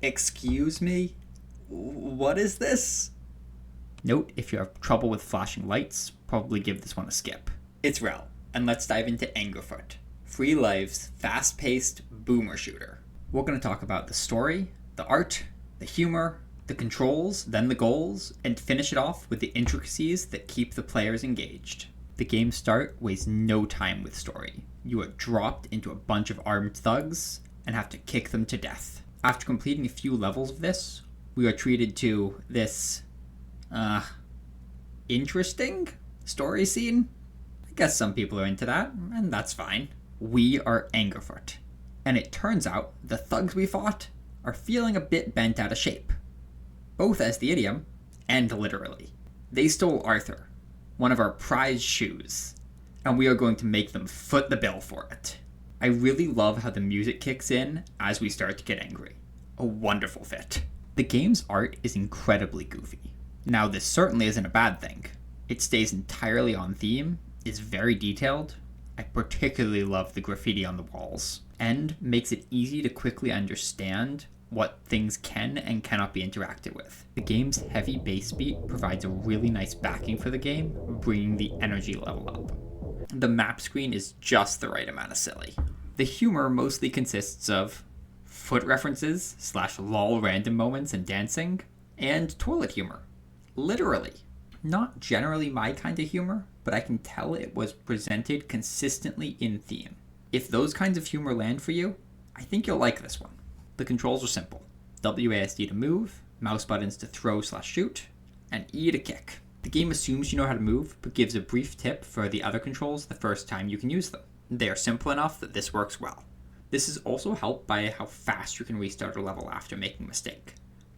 Excuse me? What is this? Note, if you have trouble with flashing lights, probably give this one a skip. It's Rell, and let's dive into Angerfoot, Free Live's fast-paced boomer shooter. We're going to talk about the story, the art, the humor, the controls, then the goals, and finish it off with the intricacies that keep the players engaged. The game's start wastes no time with story. You are dropped into a bunch of armed thugs and have to kick them to death. After completing a few levels of this, we are treated to this, interesting story scene. I guess some people are into that, and that's fine. We are Angerfoot, and it turns out the thugs we fought are feeling a bit bent out of shape, both as the idiom and literally. They stole Arthur, one of our prized shoes, and we are going to make them foot the bill for it. I really love how the music kicks in as we start to get angry. A wonderful fit. The game's art is incredibly goofy. Now, this certainly isn't a bad thing. It stays entirely on theme, is very detailed. I particularly love the graffiti on the walls, and makes it easy to quickly understand what things can and cannot be interacted with. The game's heavy bass beat provides a really nice backing for the game, bringing the energy level up. The map screen is just the right amount of silly. The humor mostly consists of foot references / lol random moments and dancing, and toilet humor. Literally. Not generally my kind of humor, but I can tell it was presented consistently in theme. If those kinds of humor land for you, I think you'll like this one. The controls are simple. WASD to move, mouse buttons to throw / shoot, and E to kick. The game assumes you know how to move, but gives a brief tip for the other controls the first time you can use them. They are simple enough that this works well. This is also helped by how fast you can restart a level after making a mistake.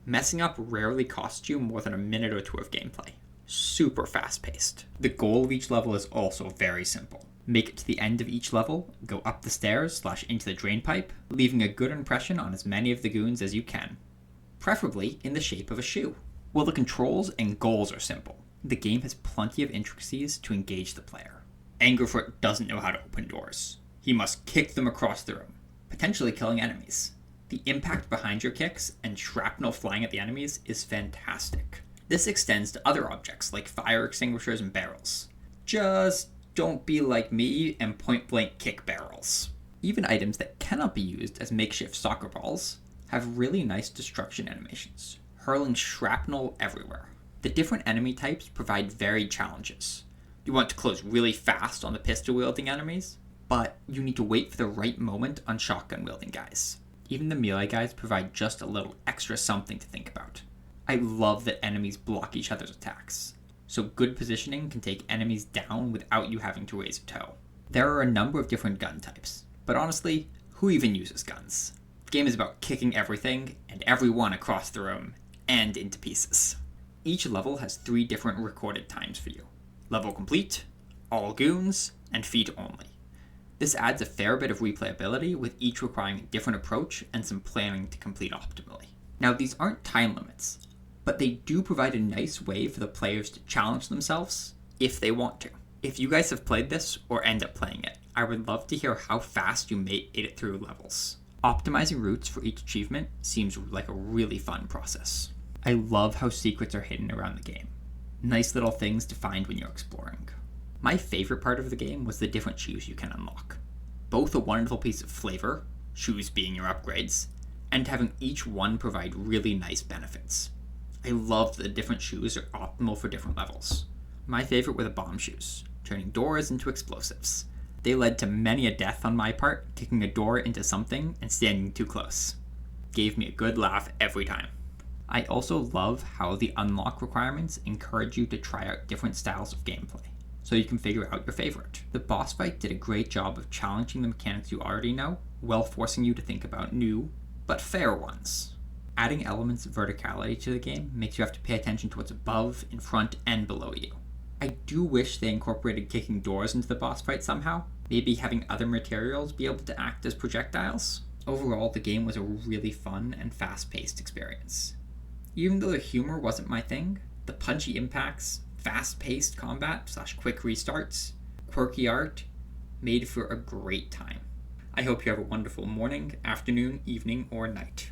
Messing up rarely costs you more than a minute or two of gameplay. Super fast paced. The goal of each level is also very simple. Make it to the end of each level, go up the stairs / into the drain pipe, leaving a good impression on as many of the goons as you can. Preferably in the shape of a shoe. While the controls and goals are simple, the game has plenty of intricacies to engage the player. Angerfoot doesn't know how to open doors. He must kick them across the room, potentially killing enemies. The impact behind your kicks and shrapnel flying at the enemies is fantastic. This extends to other objects like fire extinguishers and barrels. Just don't be like me and point blank kick barrels. Even items that cannot be used as makeshift soccer balls have really nice destruction animations, hurling shrapnel everywhere. The different enemy types provide varied challenges. You want to close really fast on the pistol wielding enemies, but you need to wait for the right moment on shotgun wielding guys. Even the melee guys provide just a little extra something to think about. I love that enemies block each other's attacks, so good positioning can take enemies down without you having to raise a toe. There are a number of different gun types, but honestly, who even uses guns? The game is about kicking everything and everyone across the room and into pieces. Each level has 3 different recorded times for you. Level complete, all goons, and feet only. This adds a fair bit of replayability, with each requiring a different approach and some planning to complete optimally. Now, these aren't time limits, but they do provide a nice way for the players to challenge themselves if they want to. If you guys have played this or end up playing it, I would love to hear how fast you made it through levels. Optimizing routes for each achievement seems like a really fun process. I love how secrets are hidden around the game. Nice little things to find when you're exploring. My favorite part of the game was the different shoes you can unlock. Both a wonderful piece of flavor, shoes being your upgrades, and having each one provide really nice benefits. I loved that the different shoes are optimal for different levels. My favorite were the bomb shoes, turning doors into explosives. They led to many a death on my part, kicking a door into something and standing too close. Gave me a good laugh every time. I also love how the unlock requirements encourage you to try out different styles of gameplay, so you can figure out your favorite. The boss fight did a great job of challenging the mechanics you already know, while forcing you to think about new, but fair ones. Adding elements of verticality to the game makes you have to pay attention to what's above, in front, and below you. I do wish they incorporated kicking doors into the boss fight somehow, maybe having other materials be able to act as projectiles. Overall, the game was a really fun and fast-paced experience. Even though the humor wasn't my thing, the punchy impacts, fast-paced combat / quick restarts, quirky art, made for a great time. I hope you have a wonderful morning, afternoon, evening, or night.